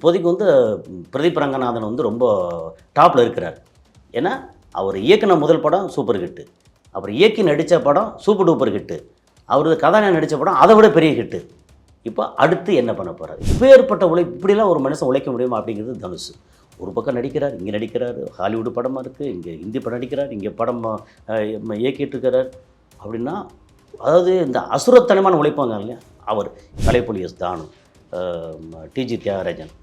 இப்போதைக்கு வந்து பிரதீப் ரங்கநாதன் வந்து ரொம்ப டாப்பில் இருக்கிறார். ஏன்னா அவர் இயக்குன முதல் படம் சூப்பர் ஹிட்டு, அப்புறம் இயக்கி நடித்த படம் சூப்பர் டூப்பர் ஹிட்டு, அவர் கதாநாயகன் நடித்த படம் அதை விட பெரிய ஹிட்டு. இப்போ அடுத்து என்ன பண்ண போகிறார்? இப்பேற்பட்ட இப்படிலாம் ஒரு மனுஷன் உழைக்க முடியுமா அப்படிங்கிறது தனுஷ். ஒரு பக்கம் நடிக்கிறார், இங்கே நடிக்கிறார், ஹாலிவுட் படமாக இருக்குது, இங்கே ஹிந்தி படம் நடிக்கிறார், இங்கே படம் இயக்கிட்டு இருக்கிறார். அப்படின்னா அதாவது இந்த அசுரத்தனமான உழைப்பாங்க இல்லையா, அவர் கலைப்புலி எஸ் தானு, டிஜி தியாகராஜன்,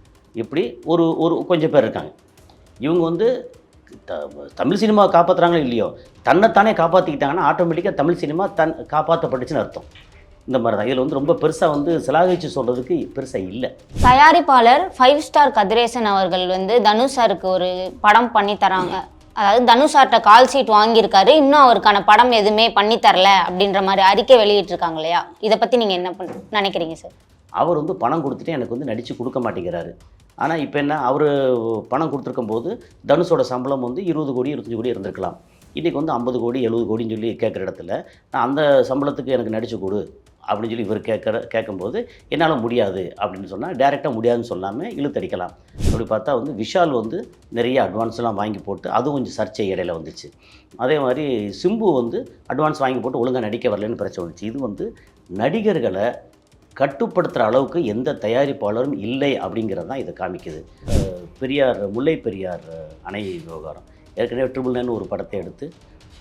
இப்படி ஒரு ஒரு கொஞ்சம் பேர் இருக்காங்க. இவங்க வந்து தமிழ் சினிமாவை காப்பாற்றுறாங்களோ இல்லையோ, தன்னைத்தானே காப்பாற்றிக்கிட்டாங்கன்னா ஆட்டோமேட்டிக்காக தமிழ் சினிமா காப்பாற்றப்பட்டுச்சுன்னு அர்த்தம். இந்த மாதிரி தான். இதில் வந்து ரொம்ப பெருசாக வந்து சிலாகிச்சு சொல்கிறதுக்கு பெருசாக இல்லை. தயாரிப்பாளர் 5 ஸ்டார் கதிரேசன் அவர்கள் வந்து தனுஷ் சாருக்கு ஒரு படம் பண்ணி தராங்க. அதாவது தனுஷ் சார்கிட்ட கால் ஷீட் வாங்கியிருக்காரு, இன்னும் அவருக்கான படம் எதுவுமே பண்ணி தரல அப்படின்ற மாதிரி அறிக்கை வெளியிட்டிருக்காங்க இல்லையா? இதை பற்றி நீங்கள் என்ன நினைக்கிறீங்க சார்? அவர் வந்து பணம் கொடுத்துட்டு எனக்கு வந்து நடித்து கொடுக்க மாட்டேங்கிறாரு. ஆனால் இப்போ என்ன, அவர் பணம் கொடுத்துருக்கும் போது தனுஷோட சம்பளம் வந்து 20 கோடி 25 கோடி இருந்திருக்கலாம். இன்றைக்கி வந்து 50 கோடி 70 கோடின்னு சொல்லி கேட்குற இடத்துல நான் அந்த சம்பளத்துக்கு எனக்கு நடித்து கொடு அப்படின்னு சொல்லி இவர் கேட்கும்போது என்னால் முடியாது அப்படின்னு சொன்னால் டைரெக்டாக முடியாதுன்னு சொல்லாமல் இழுத்தடிக்கலாம். அப்படி பார்த்தா வந்து விஷால் வந்து நிறைய அட்வான்ஸ்லாம் வாங்கி போட்டு அதுவும் கொஞ்சம் சர்ச்சை இடையில வந்துச்சு. அதே மாதிரி சிம்பு வந்து அட்வான்ஸ் வாங்கி போட்டு ஒழுங்காக நடிக்க வரலன்னு பிரச்சனை வந்துச்சு. இது வந்து நடிகர்களை கட்டுப்படுத்துகிற அளவுக்கு எந்த தயாரிப்பாளரும் இல்லை அப்படிங்கிறது தான் இதை காமிக்குது. பெரியார் முல்லை பெரியார் அணை விவகாரம், ஏற்கனவே 999 ஒரு படத்தை எடுத்து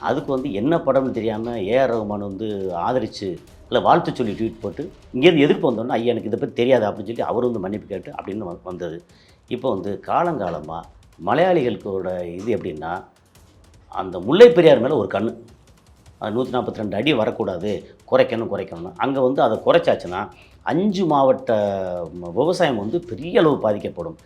அதுக்கு வந்து என்ன படம்னு தெரியாமல் ஏஆர் ரஹ்மான் வந்து ஆதரித்து இல்லை வாழ்த்து சொல்லி ட்வீட் போட்டு இங்கேருந்து எதிர்ப்பு வந்தோன்னா ஐயா எனக்கு இதை பற்றி தெரியாது அப்படின்னு சொல்லி அவர் வந்து மன்னிப்பு கேட்டு அப்படின்னு வந்தது. இப்போ வந்து காலங்காலமாக மலையாளிகளுக்கோட இது எப்படின்னா, அந்த முல்லை பெரியார் மேலே ஒரு கண், 142 அடி வரக்கூடாது, குறைக்கணும். அங்கே வந்து அதை குறைச்சாச்சுன்னா 5 மாவட்ட விவசாயம் வந்து பெரிய அளவு பாதிக்கப்படும்.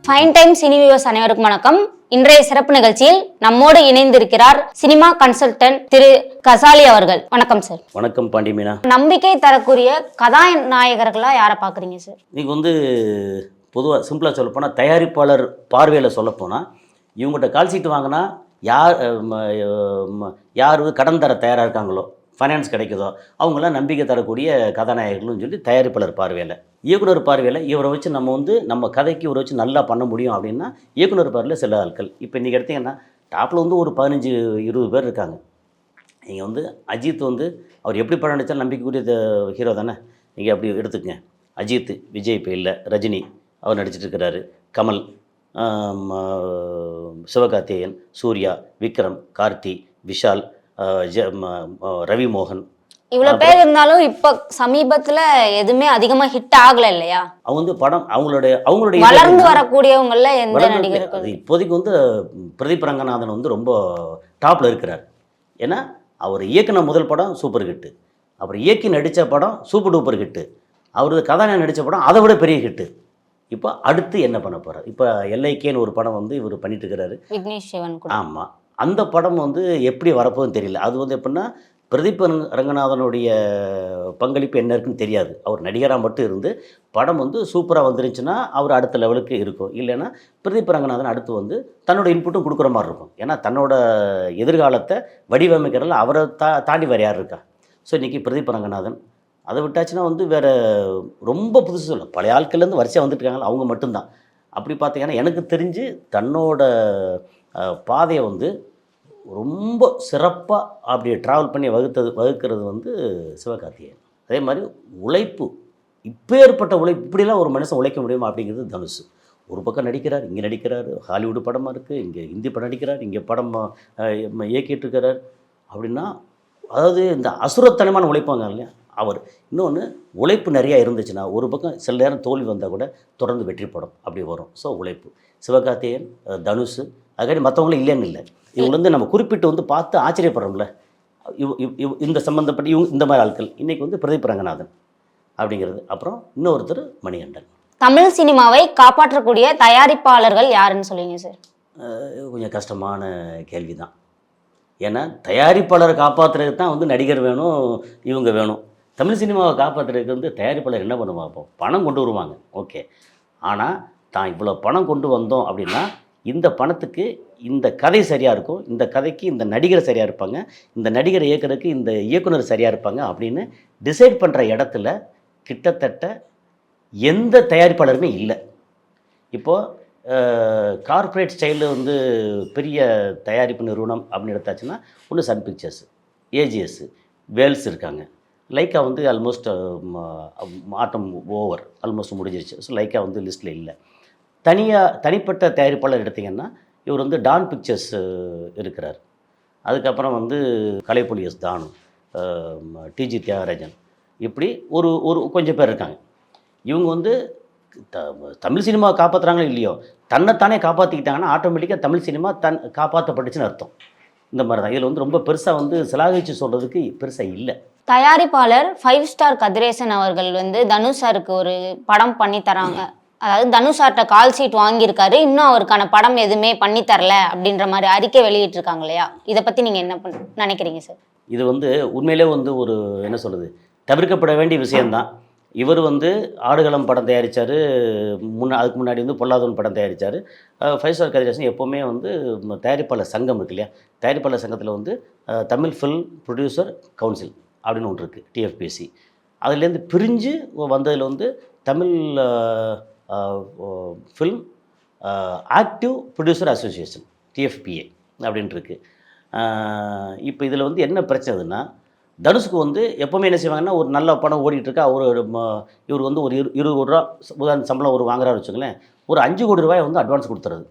ஃபைன் டைம் சினி வியூவர்ஸ் அனைவருக்கும் வணக்கம். இன்றைய சிறப்பு நிகழ்ச்சியில் நம்மோடு இணைந்திருக்கிறார் சினிமா கன்சல்டன்ட் திரு கசாலி அவர்கள். வணக்கம் சார். வணக்கம் பாண்டி மீனா. நம்பிக்கை தரக்கூடிய கதாநாயகர்களா யாரை பார்க்குறீங்க சார்? நீங்கள் வந்து பொதுவாக சிம்பிளாக சொல்லப்போனால் தயாரிப்பாளர் பார்வையில் சொல்லப்போனால் இவங்ககிட்ட கால் சீட்டு வாங்கினா யார் கடன் தர தயாராக இருக்காங்களோ, ஃபைனான்ஸ் கிடைக்குதோ அவங்களாம் நம்பிக்கை தரக்கூடிய கதாநாயகர்கள்னு சொல்லி தயாரிப்பாளர் பார்வையில். இயக்குனர் பார்வையில் இவரை வச்சு நம்ம வந்து நம்ம கதைக்கு இவரை வச்சு நல்லா பண்ண முடியும் அப்படின்னா இயக்குனர் பார்வையில் சில ஆட்கள். இப்போ இன்றைக்கி எடுத்திங்கன்னா டாப்பில் வந்து ஒரு 15-20 பேர் இருக்காங்க. நீங்கள் வந்து அஜித் வந்து அவர் எப்படி படம் நடித்தாலும் நம்பிக்கைக்குரிய ஹீரோ தானே, நீங்கள் அப்படி எடுத்துக்கங்க. அஜித், விஜய் இப்போ இல்லை, ரஜினி அவர் நடிச்சிட்டு இருக்கிறாரு, கமல், சிவகார்த்திகேயன், சூர்யா, விக்ரம், கார்த்தி, விஷால், ரவி மோகன், இவ்வளோ பேர் இருந்தாலும் இப்போ சமீபத்தில் எதுவுமே அதிகமாக ஹிட் ஆகலை இல்லையா? அவங்க வந்து படம் அவங்களுடைய வளர்ந்து வரக்கூடியவங்கள எந்த நடிகர்கள்? இப்போதைக்கு வந்து பிரதீப் ரங்கநாதன் வந்து ரொம்ப டாப்பில் இருக்கிறார். ஏன்னா அவர் இயக்குன முதல் படம் சூப்பர் ஹிட்டு, அப்புறம் இயக்கி நடித்த படம் சூப்பர் டூப்பர் ஹிட்டு, அவர் கதாநாயகன் நடித்த படம் அதை விட பெரிய ஹிட்டு. இப்போ அடுத்து என்ன பண்ண போகிறார்? இப்போ எல்ஐகேன்னு ஒரு படம் வந்து இவர் பண்ணிட்டு இருக்கிறாரு, விக்னேஷ் சிவன். ஆமாம், அந்த படம் வந்து எப்படி வரப்போகுதுன்னு தெரியல. அது வந்து எப்படின்னா பிரதீப் ரங்கநாதனுடைய பங்களிப்பு என்ன இருக்குன்னு தெரியாது. அவர் நடிகராக மட்டும் இருந்து படம் வந்து சூப்பராக வந்துருந்துச்சுன்னா அவர் அடுத்த லெவலுக்கு இருக்கும். இல்லைன்னா பிரதீப் ரங்கநாதன் அடுத்து வந்து தன்னோட இன்புட்டும் கொடுக்குற மாதிரி இருக்கும். ஏன்னா தன்னோட எதிர்காலத்தை வடிவமைக்கிறதுல அவரை தாண்டி வேறு யார் இருக்கா? ஸோ இன்றைக்கி பிரதீப் ரங்கநாதன் அதை விட்டாச்சுன்னா வந்து வேறு ரொம்ப புதுசு சொல்ல பழைய ஆட்கள்லேருந்து வரிசையாக வந்துட்டு இருக்காங்க, அவங்க மட்டும்தான். அப்படி பார்த்தீங்கன்னா எனக்கு தெரிஞ்சு தன்னோட பாதையை வந்து ரொம்ப சிறப்பாக அப்படி ட்ராவல் பண்ணி வகுக்கிறது வந்து சிவகார்த்திகேயன். அதே மாதிரி உழைப்பு, இப்பேற்பட்ட உழைப்பு, இப்படிலாம் ஒரு மனுஷன் உழைக்க முடியுமா அப்படிங்கிறது தனுஷ். ஒரு பக்கம் நடிக்கிறார், இங்கே நடிக்கிறார், ஹாலிவுட் படமாக இருக்குது, இங்கே ஹிந்தி படம் நடிக்கிறார், இங்கே படம் இயக்கிட்டு இருக்கிறார். அப்படின்னா அதாவது இந்த அசுரத்தனமான உழைப்பாங்க இல்லையா அவர். இன்னொன்று உழைப்பு நிறையா இருந்துச்சுன்னா ஒரு பக்கம் சில நேரம் தோல்வி வந்தால் கூட தொடர்ந்து வெற்றி படம் அப்படி வரும். ஸோ உழைப்பு சிவகார்த்திகேயன், தனுஷ், அதுக்காண்டி மற்றவங்களும் இல்லைன்னு இல்லை. இவங்க வந்து நம்ம குறிப்பிட்டு வந்து பார்த்து ஆச்சரியப்படுறோம்ல, இந்த சம்மந்தப்பட்ட இவங்க இந்த மாதிரி ஆட்கள். இன்றைக்கி வந்து பிரதீப் ரங்கநாதன் அப்படிங்கிறது. அப்புறம் இன்னொருத்தர் மணிகண்டன். தமிழ் சினிமாவை காப்பாற்றக்கூடிய தயாரிப்பாளர்கள் யாருன்னு சொல்லுவீங்க சார்? கொஞ்சம் கஷ்டமான கேள்வி தான். ஏன்னா தயாரிப்பாளரை காப்பாற்றுறதுக்கு தான் வந்து நடிகர் வேணும், இவங்க வேணும். தமிழ் சினிமாவை காப்பாற்றுறதுக்கு வந்து தயாரிப்பாளர் என்ன பண்ணுவாங்க? பணம் கொண்டு வருவாங்க, ஓகே. ஆனால் தான் இவ்வளோ பணம் கொண்டு வந்தோம் அப்படின்னா இந்த பணத்துக்கு இந்த கதை சரியாக இருக்கும், இந்த கதைக்கு இந்த நடிகர் சரியாக இருப்பாங்க, இந்த நடிகர் இயக்குறதுக்கு இந்த இயக்குனர் சரியாக இருப்பாங்க அப்படின்னு டிசைட் பண்ணுற இடத்துல கிட்டத்தட்ட எந்த தயாரிப்பாளருமே இல்லை. இப்போது கார்ப்பரேட் ஸ்டைலில் வந்து பெரிய தயாரிப்பு நிறுவனம் அப்படின்னு எடுத்தாச்சுன்னா ஒன்று சன் பிக்சர்ஸ், ஏஜிஎஸ், வேல்ஸ் இருக்காங்க. லைக்கா வந்து ஆல்மோஸ்ட் ஆட்டம் ஓவர், ஆல்மோஸ்ட் முடிஞ்சிருச்சு. ஸோ லைக்கா வந்து லிஸ்ட்டில் இல்லை. தனிப்பட்ட தயாரிப்பாளர் எடுத்திங்கன்னா இவர் வந்து டான் பிக்சர்ஸ் இருக்கிறார். அதுக்கப்புறம் வந்து கலைப்புலி எஸ் தானு, டிஜி தியாகராஜன், இப்படி ஒரு ஒரு கொஞ்சம் பேர் இருக்காங்க. இவங்க வந்து தமிழ் சினிமா காப்பாற்றுறாங்களோ இல்லையோ, தன்னைத்தானே காப்பாற்றிக்கிட்டாங்கன்னா ஆட்டோமேட்டிக்காக தமிழ் சினிமா காப்பாற்றப்பட்டுச்சுன்னு அர்த்தம். இந்த மாதிரி தான். இதில் வந்து ரொம்ப பெருசாக வந்து சிலாகிச்சு சொல்கிறதுக்கு பெருசாக இல்லை. தயாரிப்பாளர் 5 ஸ்டார் கதிரேசன் அவர்கள் வந்து தனுஷ் சாருக்கு ஒரு படம் பண்ணி தராங்க. அதாவது தனுஷ் சார்ட்ட கால் ஷீட் வாங்கியிருக்காரு, இன்னும் அவருக்கான படம் எதுவுமே பண்ணி தரல அப்படின்ற மாதிரி அறிக்கை வெளியிட்டிருக்காங்க இல்லையா? இதை பற்றி நீங்கள் என்ன நினைக்கிறீங்க சார்? இது வந்து உண்மையிலே வந்து ஒரு என்ன சொல்கிறது, தவிர்க்கப்பட வேண்டிய விஷயந்தான். இவர் வந்து ஆடுகளம் படம் தயாரித்தார், அதுக்கு முன்னாடி வந்து பொல்லாதவன் படம் தயாரித்தார். 5 ஸ்டார் கதிரேசன் எப்போவுமே வந்து தயாரிப்பாளர் சங்கம் இருக்கு இல்லையா, தயாரிப்பாளர் சங்கத்தில் வந்து தமிழ் ஃபில்ம் ப்ரொடியூசர் கவுன்சில் அப்படின்னு ஒன்று இருக்குது, டிஎஃபிஎஸ்சி. அதுலேருந்து பிரிஞ்சு வந்ததில் வந்து Tamil film active producer association, TFA அப்படின்ட்டு இருக்குது. இப்போ இதில் வந்து என்ன பிரச்சனைதுன்னா, தனுஷுக்கு வந்து எப்போவுமே என்ன செய்வாங்கன்னா, ஒரு நல்ல படம் ஓடிட்டுருக்கா, இவர் வந்து ஒரு 20 கோடி ரூபா உதாரண சம்பளம் ஒரு வாங்குறாரு வச்சுங்களேன், ஒரு 5 கோடி ரூபாயை வந்து அட்வான்ஸ் கொடுத்துறது.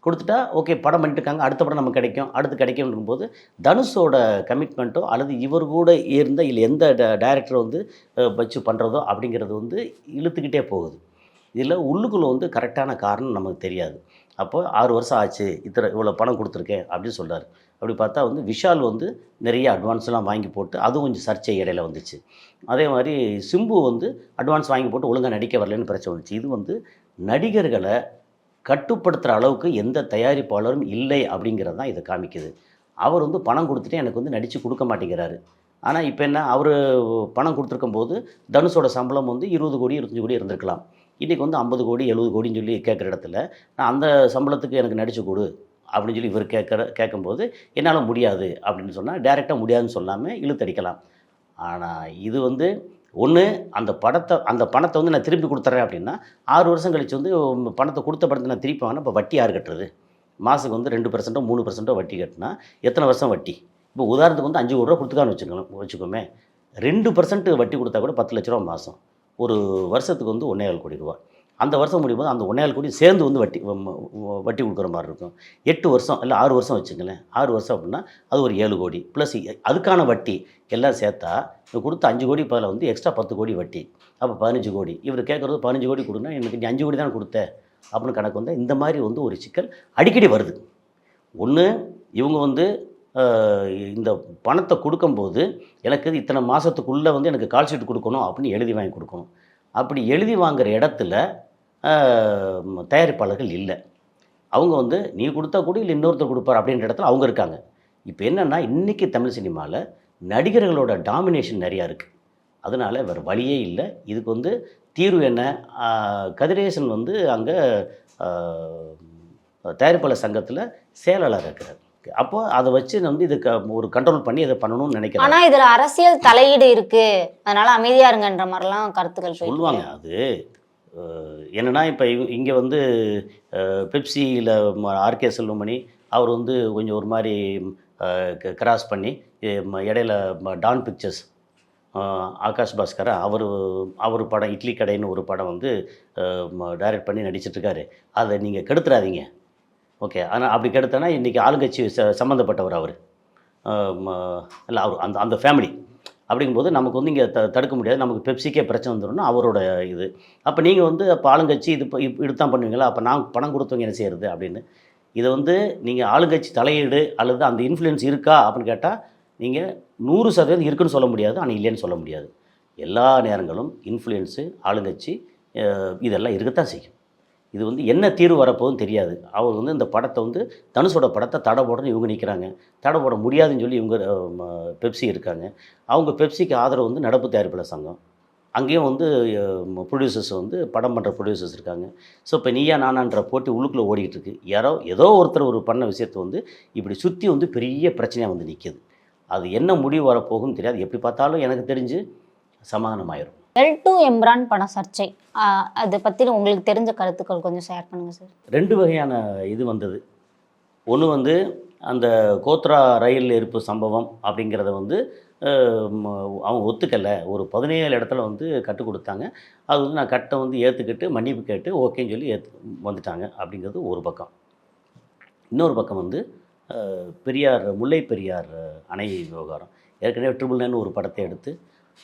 கொடுத்துட்டா ஓகே, படம் பண்ணிட்டுருக்காங்க, அடுத்த படம் நமக்கு கிடைக்கும், அடுத்து கிடைக்கும்னும் போது தனுஷோட கமிட்மெண்ட்டோ அல்லது இவர் கூட இருந்த இல்லை எந்த டைரக்டர் வந்து வச்சு பண்ணுறதோ அப்படிங்கிறது வந்து இழுத்துக்கிட்டே போகுது. இதில் உள்ளுக்குள்ளே வந்து கரெக்டான காரணம் நமக்கு தெரியாது. அப்போ 6 வருஷம் ஆச்சு, இவ்வளோ பணம் கொடுத்துருக்கேன் அப்படின்னு சொல்கிறார். அப்படி பார்த்தா வந்து விஷால் வந்து நிறைய அட்வான்ஸ்லாம் வாங்கி போட்டு அதுவும் கொஞ்சம் சர்ச்சை இடையில வந்துச்சு. அதே மாதிரி சிம்பு வந்து அட்வான்ஸ் வாங்கி போட்டு ஒழுங்காக நடிக்க வரலன்னு பிரச்சனை வந்துச்சு. இது வந்து நடிகர்களை கட்டுப்படுத்துகிற அளவுக்கு எந்த தயாரிப்பாளரும் இல்லை அப்படிங்கிறது தான் இதை காமிக்குது. அவர் வந்து பணம் கொடுத்துட்டு எனக்கு வந்து நடித்து கொடுக்க மாட்டேங்கிறாரு. ஆனால் இப்போ என்ன, அவர் பணம் கொடுத்துருக்கும் போது தனுஷோட சம்பளம் வந்து 20 கோடி 25 கோடி இருந்திருக்கலாம். இன்றைக்கி வந்து 50 கோடி 70 கோடின்னு சொல்லி கேட்குற இடத்துல நான் அந்த சம்பளத்துக்கு எனக்கு நடித்து கொடு அப்படின்னு சொல்லி இவர் கேட்கும்போது என்னால் முடியாது அப்படின்னு சொன்னால் டைரெக்டாக முடியாதுன்னு சொல்லாமல் இழுத்தடிக்கலாம். ஆனால் இது வந்து ஒன்று, அந்த பணத்தை வந்து நான் திருப்பி கொடுத்துட்றேன் அப்படின்னா 6 வருஷம் கழித்து வந்து பணத்தை கொடுத்த பணத்தை நான் திருப்பி வாங்கினா இப்போ வட்டி யார் கட்டுறது? மாதத்துக்கு வந்து 2% 3% வட்டி கட்டினா எத்தனை வருஷம் வட்டி? இப்போ உதாரணத்துக்கு வந்து 5 கோடி ரூபா கொடுத்துக்கான்னு வச்சுக்கோமே, 2% வட்டி கொடுத்தா கூட 10 லட்ச ரூபா மாதம். ஒரு வருஷத்துக்கு வந்து 1,4 கோடி ரூபா. அந்த வருஷம் முடியும் போது அந்த 1,4 கோடி சேர்ந்து வந்து வட்டி கொடுக்குற மாதிரி இருக்கும். 8 வருஷம் இல்லை 6 வருஷம் வச்சுங்களேன். 6 வருஷம் அப்படின்னா அது ஒரு 7 கோடி ப்ளஸ் அதுக்கான வட்டி எல்லாம் சேர்த்தா கொடுத்த 5 கோடி பதில் வந்து எக்ஸ்ட்ரா 10 கோடி வட்டி. அப்போ 15 கோடி. இவர் கேட்குறது 15 கோடி கொடுன்னா எனக்கு நீ 5 கோடி தான் கொடுத்த அப்படின்னு கணக்கு வந்து இந்த மாதிரி வந்து ஒரு சிக்கல் அடிக்கடி வருது. ஒன்று, இவங்க வந்து இந்த பணத்தை கொடுக்கும்போது எனக்கு இத்தனை மாதத்துக்குள்ளே வந்து எனக்கு கால் ஷீட் கொடுக்கணும் அப்படின்னு எழுதி வாங்கி கொடுக்கணும். அப்படி எழுதி வாங்குகிற இடத்துல தயாரிப்பாளர்கள் இல்லை. அவங்க வந்து நீ கொடுத்தா கூட இல்லை இன்னொருத்தர் கொடுப்பார் அப்படின்ற இடத்துல அவங்க இருக்காங்க. இப்போ என்னென்னா, இன்றைக்கி தமிழ் சினிமாவில் நடிகர்களோட டாமினேஷன் நிறையா இருக்குது. அதனால் வேறு வழியே இல்லை. இதுக்கு வந்து தீர்வு என்ன? கதிரேசன் வந்து அங்கே தயாரிப்பாளர் சங்கத்தில் செயலாளர் இருக்கிறார். அப்போ அதை வச்சு வந்து இதுக்கு ஒரு கண்ட்ரோல் பண்ணி இதை பண்ணணும்னு நினைக்கிறேன். ஆனால் இதில் அரசியல் தலையீடு இருக்குது, அதனால் அமைதியாக இருங்கன்ற மாதிரிலாம் கருத்துக்கள் சொல்லுவாங்க. அது என்னென்னா, இப்போ இங்கே வந்து பெப்சியில் ஆர்கே செல்வமணி அவர் வந்து கொஞ்சம் ஒரு மாதிரி கிராஸ் பண்ணி இடையில டான் பிக்சர்ஸ் ஆகாஷ் பாஸ்கர் அவர் படம் இட்லி கடைன்னு ஒரு படம் வந்து டைரக்ட் பண்ணி நடிச்சிட்ருக்காரு. அதை நீங்கள் கெடுத்துடாதீங்க. ஓகே, ஆனால் அப்படி கெடுத்தனா இன்றைக்கி ஆளுங்கட்சி சம்மந்தப்பட்டவர் அவர் இல்லை, அவர் அந்த ஃபேமிலி. அப்படிங்கும்போது நமக்கு வந்து இங்கே தடுக்க முடியாது, நமக்கு பெப்சிக்கே பிரச்சனை வந்துடும்னு அவரோட இது. அப்போ நீங்கள் வந்து அப்போ ஆளுங்கட்சி இதுதான் பண்ணுவீங்களா, அப்போ நான் பணம் கொடுத்தவங்க என்ன செய்கிறது அப்படின்னு. இதை வந்து நீங்கள் ஆளுங்கட்சி தலையீடு அல்லது அந்த இன்ஃப்ளூயன்ஸ் இருக்கா அப்படின்னு கேட்டால் நீங்கள் 100% இருக்குன்னு சொல்ல முடியாது, ஆனால் இல்லைன்னு சொல்ல முடியாது. எல்லா நேரங்களும் இன்ஃப்ளூயன்ஸு ஆளுங்கட்சி இதெல்லாம் இருக்கத்தான் செய்யும். இது வந்து என்ன தீர்வு வரப்போகுதுன்னு தெரியாது. அவர் வந்து இந்த படத்தை வந்து தனுஷோட படத்தை தடை போடணும்னு இவங்க நிற்கிறாங்க. தடை போட முடியாதுன்னு சொல்லி இவங்க பெப்சி இருக்காங்க. அவங்க பெப்சிக்கு ஆதரவு வந்து நடப்பு தயாரிப்பாளர் சங்கம். அங்கேயும் வந்து ப்ரொடியூசர்ஸ் வந்து படம் பண்ணுற ப்ரொடியூசர்ஸ் இருக்காங்க. ஸோ இப்போ நீயா நானான்ற போட்டி உள்ளுக்குள்ளே ஓடிக்கிட்டு இருக்கு. ஏதோ ஒருத்தர் ஒரு பண்ண விஷயத்தை வந்து இப்படி சுற்றி வந்து பெரிய பிரச்சனையாக வந்து நிற்கிது. அது என்ன முடிவு வரப்போகும்னு தெரியாது. எப்படி பார்த்தாலும் எனக்கு தெரிஞ்சு சமாதானமாயிரும். L2 எம்ரான் படம் சர்ச்சை. அதை பற்றி உங்களுக்கு தெரிஞ்ச கருத்துக்கள் கொஞ்சம் ஷேர் பண்ணுங்கள் சார். 2 வகையான இது வந்தது. ஒன்று வந்து அந்த கோத்ரா ரயில் எரிப்பு சம்பவம் அப்படிங்கிறத வந்து அவங்க ஒத்துக்கலை. ஒரு 17 இடத்துல வந்து கற்றுக் கொடுத்தாங்க. அது வந்து நான் கட்டை வந்து ஏற்றுக்கிட்டு மன்னிப்பு கேட்டு ஓகேன்னு சொல்லி வந்துட்டாங்க அப்படிங்கிறது ஒரு பக்கம். இன்னொரு பக்கம் வந்து முல்லை பெரியார் அணை விவகாரம். ஏற்கனவே ட்ரிபிள் நைன் ஒரு படத்தை எடுத்து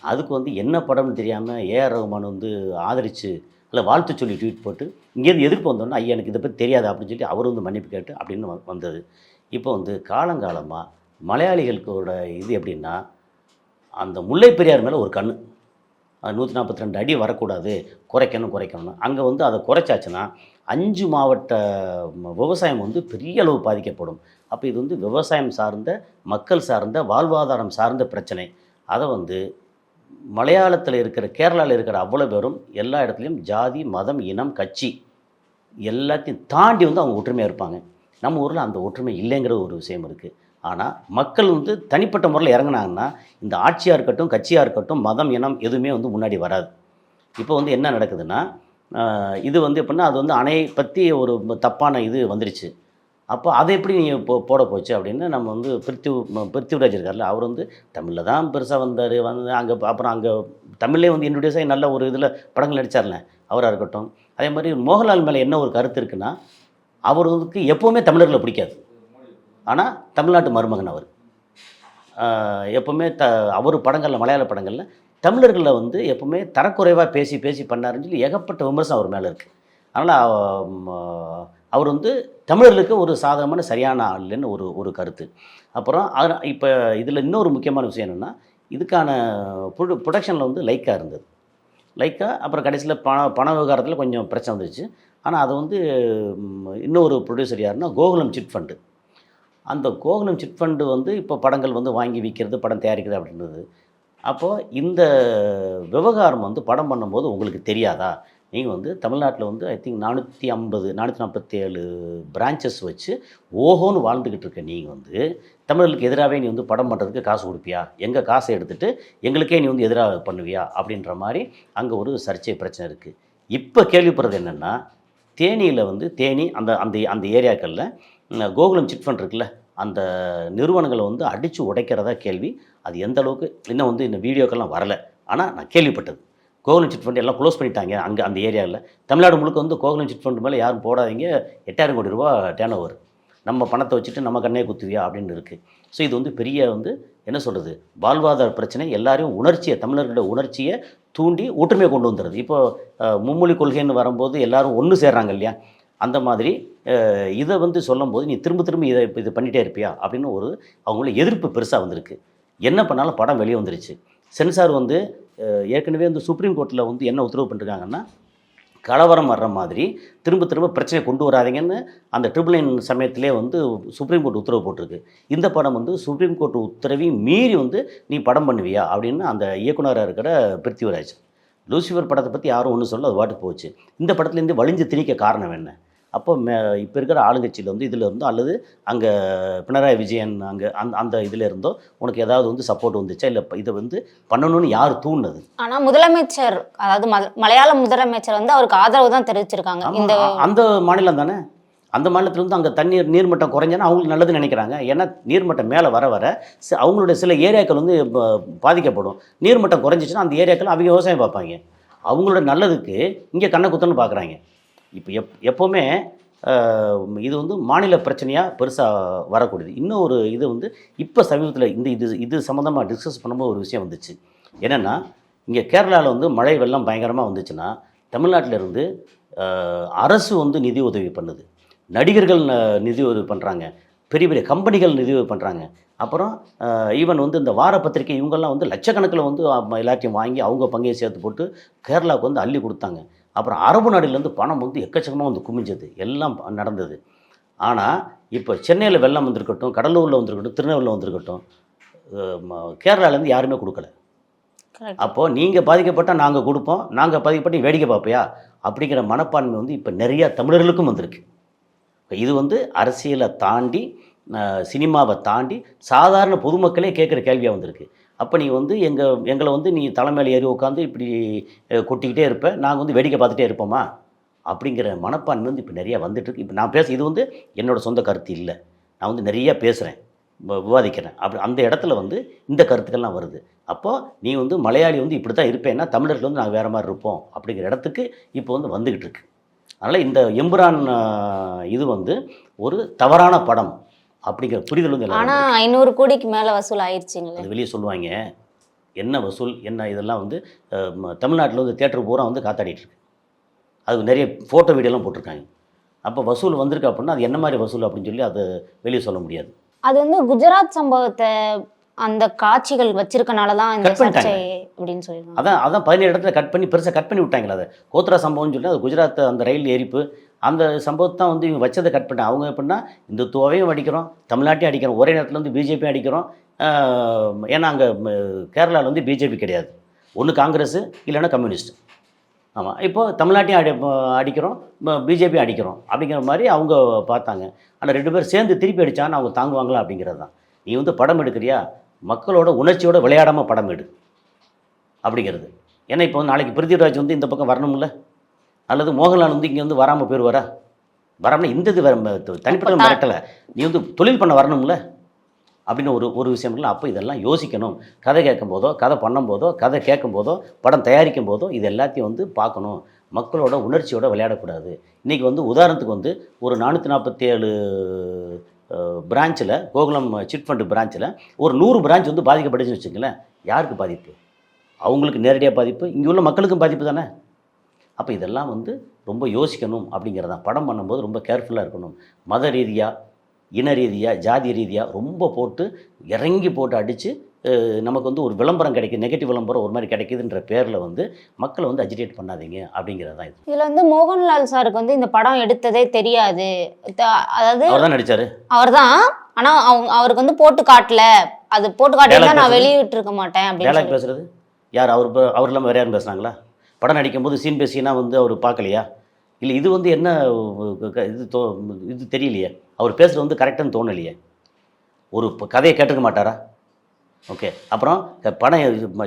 அதுக்கு வந்து என்ன படம்னு தெரியாமல் ஏஆர் ரகுமான் வந்து ஆதரித்து இல்லை வாழ்த்து சொல்லி ட்வீட் போட்டு இங்கேருந்து எதிர்ப்பு வந்தோன்னா ஐயா எனக்கு இதை பற்றி தெரியாது அப்படின்னு சொல்லி அவர் வந்து மன்னிப்பு கேட்டு அப்படின்னு வந்தது. இப்போ வந்து காலங்காலமாக மலையாளிகளுக்கோட இது எப்படின்னா, அந்த முல்லை பெரியார் மேலே ஒரு கண். அது 142 அடி வரக்கூடாது, குறைக்கணும். அங்கே வந்து அதை குறைச்சாச்சுன்னா 5 மாவட்ட விவசாயம் வந்து பெரிய அளவு பாதிக்கப்படும். அப்போ இது வந்து விவசாயம் சார்ந்த, மக்கள் சார்ந்த, வாழ்வாதாரம் சார்ந்த பிரச்சனை. அதை வந்து மலையாளத்தில் இருக்கிற, கேரளாவில் இருக்கிற அவ்வளோ பேரும் எல்லா இடத்துலையும் ஜாதி, மதம், இனம், கட்சி எல்லாத்தையும் தாண்டி வந்து அவங்க ஒற்றுமையாக இருப்பாங்க. நம்ம ஊரில் அந்த ஒற்றுமை இல்லைங்கிற ஒரு விஷயம் இருக்குது. ஆனால் மக்கள் வந்து தனிப்பட்ட முறையில் இறங்கினாங்கன்னா இந்த ஆட்சியாக இருக்கட்டும், கட்சியாக இருக்கட்டும், மதம், இனம் எதுவுமே வந்து முன்னாடி வராது. இப்போ வந்து என்ன நடக்குதுன்னா, இது வந்து எப்படின்னா அது வந்து அணை பற்றி ஒரு தப்பான இது வந்துருச்சு. அப்போ அதை எப்படி நீங்கள் போட போச்சு அப்படின்னு நம்ம வந்து பிருத்திவிராஜ் இருக்கார்ல, அவர் வந்து தமிழில் தான் பெருசாக வந்தார். அப்புறம் அங்கே தமிழ்லேயே வந்து இன்ட்ரடியூஸ் ஆகி நல்ல ஒரு இதில் படங்கள் நடித்தார்ல, அவராக இருக்கட்டும். அதே மாதிரி மோகன்லால் மேலே என்ன ஒரு கருத்து இருக்குன்னா, அவருக்கு எப்போவுமே தமிழர்களை பிடிக்காது. ஆனால் தமிழ்நாட்டு மருமகன் அவர். எப்போவுமே அவர் படங்களில், மலையாள படங்களில் தமிழர்களில் வந்து எப்போவுமே தரக்குறைவாக பேசி பண்ணாருன்னு சொல்லி ஏகப்பட்ட விமர்சனம் அவர் மேலே இருக்குது. அதனால் அவர் வந்து தமிழர்களுக்கு ஒரு சாதகமான சரியான ஆள் இல்லைன்னு ஒரு கருத்து. அப்புறம் இப்போ இதில் இன்னொரு முக்கியமான விஷயம் என்னென்னா, இதுக்கான ப்ரொடக்ஷனில் வந்து லைக்கா இருந்தது. லைக்கா அப்புறம் கடைசியில் பண விவகாரத்தில் கொஞ்சம் பிரச்சனை வந்துச்சு. ஆனால் அதை வந்து இன்னொரு ப்ரொடியூசர் யாருன்னா கோகுலம் சிட் ஃபண்டு. அந்த கோகுலம் சிட் ஃபண்டு வந்து இப்போ படங்கள் வந்து வாங்கி விற்கிறது, படம் தயாரிக்கிறது அப்படின்றது. அப்போது இந்த விவகாரம் வந்து படம் பண்ணும்போது உங்களுக்கு தெரியாதா? நீங்கள் வந்து தமிழ்நாட்டில் வந்து ஐ திங்க் 447 பிரான்ச்சஸ் வச்சு ஓஹோன்னு வாழ்ந்துக்கிட்டு இருக்க நீங்கள் வந்து தமிழர்களுக்கு எதிராகவே நீ வந்து படம் பண்ணுறதுக்கு காசு கொடுப்பியா? எங்கள் காசை எடுத்துகிட்டு எங்களுக்கே நீ வந்து எதிராக பண்ணுவியா? அப்படின்ற மாதிரி அங்கே ஒரு சர்ச்சை பிரச்சனை இருக்குது. இப்போ கேள்விப்படுறது என்னென்னா, தேனியில் வந்து அந்த அந்த அந்த ஏரியாக்களில் கோகுலம் சிட் ஃபண்ட் இருக்குல்ல, அந்த நிறுவனங்களை வந்து அடித்து உடைக்கிறதா கேள்வி. அது எந்த அளவுக்கு இன்னும் வந்து இந்த வீடியோக்கெல்லாம் வரலை. ஆனால் நான் கேள்விப்பட்டது கோகுலம் சிட் ஃபண்ட் எல்லாம் க்ளோஸ் பண்ணிட்டாங்க அங்கே அந்த ஏரியாவில். தமிழ்நாடு முழுக்க வந்து கோகுலம் சிட் ஃபண்ட் மேலே யாரும் போடாதீங்க, 8000 கோடி ரூபா டேர்ன் ஓவர், நம்ம பணத்தை வச்சுட்டு நம்ம கண்ணே குத்துவியா அப்படின்னு இருக்குது. ஸோ இது வந்து பெரிய வந்து என்ன சொல்கிறது, வாழ்வாதார பிரச்சனை. எல்லாரையும் தமிழர்களோட உணர்ச்சியை தூண்டி ஒற்றுமையை கொண்டு வந்துடுது. இப்போது மும்மொழி கொள்கைன்னு வரும்போது எல்லோரும் ஒன்று சேர்றாங்க இல்லையா, அந்த மாதிரி இதை வந்து சொல்லும்போது நீ திரும்ப இது பண்ணிகிட்டே இருப்பியா அப்படின்னு அவங்கள எதிர்ப்பு பெருசாக வந்திருக்கு. என்ன பண்ணாலும் படம் வெளியே வந்துருச்சு. சென்சார் வந்து ஏற்கனவே வந்து சுப்ரீம் கோர்ட்டில் வந்து என்ன உத்தரவு பண்ணிருக்காங்கன்னா, கலவரம் வர்ற மாதிரி திரும்ப பிரச்சனை கொண்டு வராதிங்கன்னு அந்த ட்ரிபிள் நைன் சமயத்திலே வந்து சுப்ரீம் கோர்ட் உத்தரவு போட்டிருக்கு. இந்த படம் வந்து சுப்ரீம் கோர்ட் உத்தரவையும் மீறி வந்து நீ படம் பண்ணுவியா அப்படின்னு அந்த இயக்குனராக இருக்கிற பிருத்திவிராஜ். லூசிஃபர் படத்தை பற்றி யாரும் ஒன்றும் சொல்ல, அது பாட்டுக்கு போச்சு. இந்த படத்துலேருந்து வலிஞ்சு திணிக்க காரணம் என்ன? அப்போ இப்போ இருக்கிற ஆளுங்கட்சியில் வந்து இதில் இருந்தோ அல்லது அங்கே பினராயி விஜயன் அங்கே அந்த இதில் இருந்தோ உனக்கு ஏதாவது வந்து சப்போர்ட் வந்துச்சா? இல்லை இதை வந்து பண்ணணும்னு யார் தூண்டினது? ஆனால் முதலமைச்சர், அதாவது மலையாள முதலமைச்சர் வந்து அவருக்கு ஆதரவு தான் தெரிவிச்சிருக்காங்க. அந்த மாநிலம் தானே, அந்த மாநிலத்தில் வந்து அங்கே நீர்மட்டம் குறைஞ்சனா அவங்களுக்கு நல்லதுன்னு நினைக்கிறாங்க. ஏன்னா நீர்மட்டம் மேலே வர அவங்களுடைய சில ஏரியாக்கள் வந்து பாதிக்கப்படும். நீர்மட்டம் குறைஞ்சிச்சுன்னா அந்த ஏரியாக்கள் அவங்க விவசாயம் பார்ப்பாங்க. அவங்களோட நல்லதுக்கு இங்கே கண்ணை குத்தன்னு பார்க்குறாங்க. இப்போ எப்போவுமே இது வந்து மாநில பிரச்சனையாக பெருசாக வரக்கூடியது. இன்னொரு இது வந்து இப்போ சமீபத்தில் இது சம்மந்தமாக டிஸ்கஸ் பண்ணும்போது ஒரு விஷயம் வந்துச்சு. என்னென்னா, இங்கே கேரளாவில் வந்து மழை வெள்ளம் பயங்கரமாக வந்துச்சுன்னா தமிழ்நாட்டிலேருந்து அரசு வந்து நிதி உதவி பண்ணுது, நடிகர்கள் நிதி உதவி பண்ணுறாங்க, பெரிய கம்பெனிகள் நிதி உதவி பண்ணுறாங்க. அப்புறம் ஈவன் வந்து இந்த வார பத்திரிகை இவங்கெல்லாம் வந்து லட்சக்கணக்கில் வந்து எல்லாத்தையும் வாங்கி அவங்க பங்கையை சேர்த்து போட்டு கேரளாவுக்கு வந்து அள்ளி கொடுத்தாங்க. அப்புறம் அரபு நாடுலேருந்து பணம் வந்து எக்கச்சக்கமாக வந்து குமிஞ்சது, எல்லாம் நடந்தது. ஆனால் இப்போ சென்னையில் வெள்ளம் வந்திருக்கட்டும், கடலூரில் வந்திருக்கட்டும், திருநெல்வேலியில் வந்திருக்கட்டும், கேரளாவிலேருந்து யாருமே கொடுக்கல. Correct. அப்போது நீங்கள் பாதிக்கப்பட்டால் நாங்கள் கொடுப்போம், நாங்கள் பாதிக்கப்பட்டு நீ வேடிக்கை பார்ப்பியா அப்படிங்கிற மனப்பான்மை வந்து இப்போ நிறையா தமிழர்களுக்கும் வந்திருக்கு. இது வந்து அரசியலை தாண்டி சினிமாவை தாண்டி சாதாரண பொதுமக்களே கேட்குற கேள்வியாக வந்திருக்கு. அப்போ நீ வந்து எங்களை வந்து நீ தலைமையில் ஏறி உட்காந்து இப்படி கொட்டிக்கிட்டே இருப்ப, நாங்கள் வந்து வேடிக்கை பார்த்துட்டே இருப்போமா அப்படிங்கிற மனப்பான்மை வந்து இப்போ நிறையா வந்துட்டுருக்கு. இப்போ நான் இது வந்து என்னோடய சொந்த கருத்து இல்லை, நான் வந்து நிறையா பேசுகிறேன், விவாதிக்கிறேன். அப்படி அந்த இடத்துல வந்து இந்த கருத்துக்கள்லாம் வருது. அப்போது நீ வந்து மலையாளி வந்து இப்படி தான் இருப்பேன்னா தமிழர்கள் வந்து நாங்கள் வேறு மாதிரி இருப்போம் அப்படிங்கிற இடத்துக்கு இப்போ வந்து வந்துக்கிட்டு இருக்கு. அதனால் இந்த எம்புரான் இது வந்து ஒரு தவறான படம் அப்படிங்கிற புரிதல் வந்து ஆனால் 500 கோடிக்கு மேலே வசூல் ஆயிடுச்சுங்களே. அது வெளியே சொல்லுவாங்க என்ன வசூல் என்ன இதெல்லாம் வந்து தமிழ்நாட்டில் வந்து தேட்டர் பூரா வந்து காத்தாடிட்டுருக்கு. அது நிறைய ஃபோட்டோ வீடியோலாம் போட்டிருக்காங்க. அப்போ வசூல் வந்திருக்கு அப்படின்னா அது என்ன மாதிரி வசூல் அப்படின்னு சொல்லி அதை வெளியே சொல்ல முடியாது. அது வந்து குஜராத் சம்பவத்தை அந்த காட்சிகள் வச்சிருக்கனால தான் இந்த சர்ச்சை அப்படின்னு சொல்லிடுவாங்க. அதான் 17 இடத்துல கட் பண்ணி பெருசாக கட் பண்ணி விட்டாங்களே. அதை கோத்ரா சம்பவம்னு சொல்லி அது குஜராத் அந்த ரயில் எரிப்பு அந்த சம்பவத்தை தான் வந்து இவங்க வச்சதை கட் பண்ணிட்டாங்க. அவங்க எப்படின்னா இந்துத்துவாவையும் அடிக்கிறோம், தமிழ்நாட்டையும் அடிக்கிறோம், ஒரே நேரத்தில் வந்து பிஜேபியும் அடிக்கிறோம். ஏன்னா அங்கே கேரளாவில் வந்து பிஜேபி கிடையாது, ஒன்று காங்கிரஸ் இல்லைன்னா கம்யூனிஸ்ட். ஆமாம், இப்போது தமிழ்நாட்டையும் அடிக்கிறோம், பிஜேபியும் அடிக்கிறோம் அப்படிங்கிற மாதிரி அவங்க பார்த்தாங்க. ஆனால் 2 பேர் சேர்ந்து திருப்பி அடித்தான்னு அவங்க தாங்குவாங்களா அப்படிங்கிறது தான். நீ வந்து படம் எடுக்கிறியா, மக்களோட உணர்ச்சியோட விளையாடாமல் படம் எடு அப்படிங்கிறது. ஏன்னா இப்போ வந்து நாளைக்கு பிருத்திவிராஜ் வந்து இந்த பக்கம் வரணும்ல, அல்லது மோகன்லால் வந்து இங்கே வந்து வராமல் போயிடுவாரா? வராமல் இந்த இது தனிப்பட்ட மிரட்டலை, நீ வந்து தொழில் பண்ண வரணும்ல அப்படின்னு ஒரு விஷயம்ல. அப்போ இதெல்லாம் யோசிக்கணும். கதை கேட்கும் போதோ, கதை பண்ணும்போதோ, கதை கேட்கும் போதோ, படம் தயாரிக்கும் போதோ இது எல்லாத்தையும் வந்து பார்க்கணும். மக்களோட உணர்ச்சியோட விளையாடக்கூடாது. இன்றைக்கி வந்து உதாரணத்துக்கு வந்து ஒரு 447 பிரான்ச்சில் கோகுலம் சிட் ஃபண்டு பிரான்ச்சில் ஒரு 100 பிரான்ச் வந்து பாதிக்கப்பட்டுச்சுன்னு வச்சுங்களேன். யாருக்கு பாதிப்பு? அவங்களுக்கு நேரடியாக பாதிப்பு, இங்கே உள்ள மக்களுக்கும் பாதிப்பு தானே. அப்போ இதெல்லாம் வந்து ரொம்ப யோசிக்கணும் அப்படிங்கிறதான். படம் பண்ணும்போது ரொம்ப கேர்ஃபுல்லாக இருக்கணும். மத ரீதியாக, இன ரீதியாக, ஜாதி ரீதியாக ரொம்ப இறங்கி போட்டு அடித்து நமக்கு வந்து ஒரு விளம்பரம் கிடைக்குது, நெகட்டிவ் விளம்பரம் ஒரு மாதிரி கிடைக்குதுன்ற பேரில் வந்து மக்களை வந்து அஜிடேட் பண்ணாதீங்க அப்படிங்கிறது தான் இது. இதில் வந்து மோகன்லால் சாருக்கு வந்து இந்த படம் எடுத்ததே தெரியாது, அதாவது அவர் தான் நடித்தார், அவர் தான். ஆனால் அவருக்கு வந்து போட்டு காட்டல, அது போட்டு காட்டல நான் வெளியிட்டு இருக்க மாட்டேன் அப்படின்னு பேசுறது யார்? அவர் இல்லாமல் வேறு யாரும் பேசுனாங்களா? படம் நடிக்கும்போது சீன் பேசினா வந்து அவர் பார்க்கலையா? இல்லை இது வந்து என்ன இது தெரியலையே, அவர் பேசுகிறது வந்து கரெக்டானு தோணலையே. ஒரு கதையை கேட்டுக்க மாட்டாரா? ஓகே, அப்புறம் படம்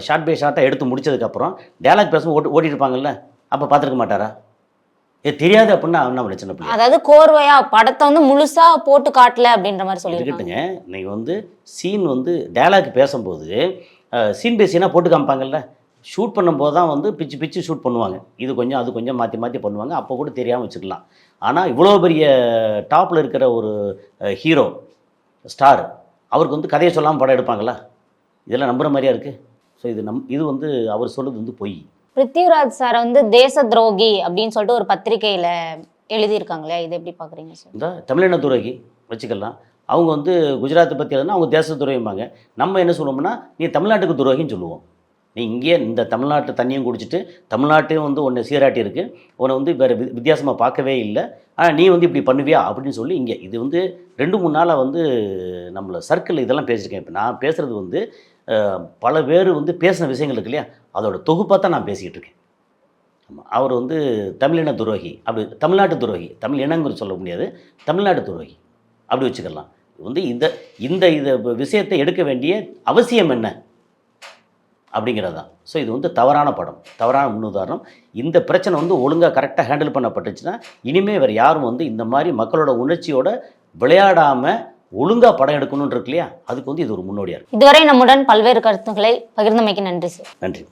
ஷார்ட் பை ஷார்ட்டாக எடுத்து முடிச்சதுக்கப்புறம் டயலாக் பேசும்போது ஓட்டிட்டு இருப்பாங்கல்ல, அப்போ பார்த்துருக்க மாட்டாரா? தெரியாது அப்படின்னா நம்ம சின்ன பிள்ளை. அதாவது கோர்வையா படத்தை வந்து முழுசா போட்டு காட்டல அப்படின்ற மாதிரி சொல்லியிருக்காங்க. இன்னைக்கு வந்து சீன் வந்து டயலாக் பேசும்போது சீன் பை சீனாக போட்டு காமிப்பாங்கல்ல, ஷூட் பண்ணும்போது தான் வந்து பிச்சு ஷூட் பண்ணுவாங்க. இது கொஞ்சம் அது கொஞ்சம் மாற்றி பண்ணுவாங்க. அப்போ கூட தெரியாமல் வச்சுக்கலாம். ஆனால் இவ்வளோ பெரிய டாப்பில் இருக்கிற ஒரு ஹீரோ ஸ்டார், அவருக்கு வந்து கதையை சொல்லாமல் படம் எடுப்பாங்களா? இதெல்லாம் நம்புகிற மாதிரியா இருக்குது. ஸோ இது வந்து அவர் சொல்கிறது வந்து பொய். பிருத்திவிராஜ் சார் வந்து தேச துரோகி அப்படின்னு சொல்லிட்டு ஒரு பத்திரிகையில் எழுதியிருக்காங்களே, இது எப்படி பார்க்குறீங்க சார்? இந்த தமிழின துரோகி வச்சுக்கலாம். அவங்க வந்து குஜராத்தை பற்றி எழுதுனா அவங்க தேச துரோகிம்பாங்க. நம்ம என்ன சொல்லுவோம்னா நீ தமிழ்நாட்டுக்கு துரோகின்னு சொல்லுவோம். நீ இங்கே இந்த தமிழ்நாட்டு தண்ணியும் குடிச்சிட்டு தமிழ்நாட்டையும் வந்து உன்னை சீராட்டி இருக்குது, உன்னை வந்து வேறு வித்தியாசமாக பார்க்கவே இல்லை, ஆனால் நீ வந்து இப்படி பண்ணுவியா அப்படின்னு சொல்லி இங்கே இது வந்து 2-3 நாளாக வந்து நம்மளை சர்க்கிளில் இதெல்லாம் பேசியிருக்கேன். இப்போ நான் பேசுகிறது வந்து பல பேர் வந்து பேசின விஷயங்கள் இருக்கு இல்லையா, அதோட தொகுப்பாக தான் நான் பேசிக்கிட்டு இருக்கேன். ஆமாம், அவர் வந்து தமிழின துரோகி, அப்படி தமிழ்நாட்டு துரோகி, தமிழ் இனங்கிறது சொல்ல முடியாது, தமிழ்நாட்டு துரோகி அப்படி வச்சுக்கலாம். வந்து இந்த விஷயத்தை எடுக்க வேண்டிய அவசியம் என்ன அப்படிங்கிறது தான். ஸோ இது வந்து தவறான படம், தவறான முன்னுதாரணம். இந்த பிரச்சனை வந்து ஒழுங்காக கரெக்டாக ஹேண்டில் பண்ணப்பட்டுச்சுன்னா இனிமேல் வேறு யாரும் வந்து இந்த மாதிரி மக்களோட உணர்ச்சியோட விளையாடாமல் ஒழுங்காக படம் எடுக்கணும்னு இருக்கு இல்லையா, அதுக்கு வந்து இது ஒரு முன்னோடியாக இருக்குது. இதுவரை நம்முடன் பல்வேறு கருத்துக்களை பகிர்ந்தமைக்கு நன்றி சார். நன்றி.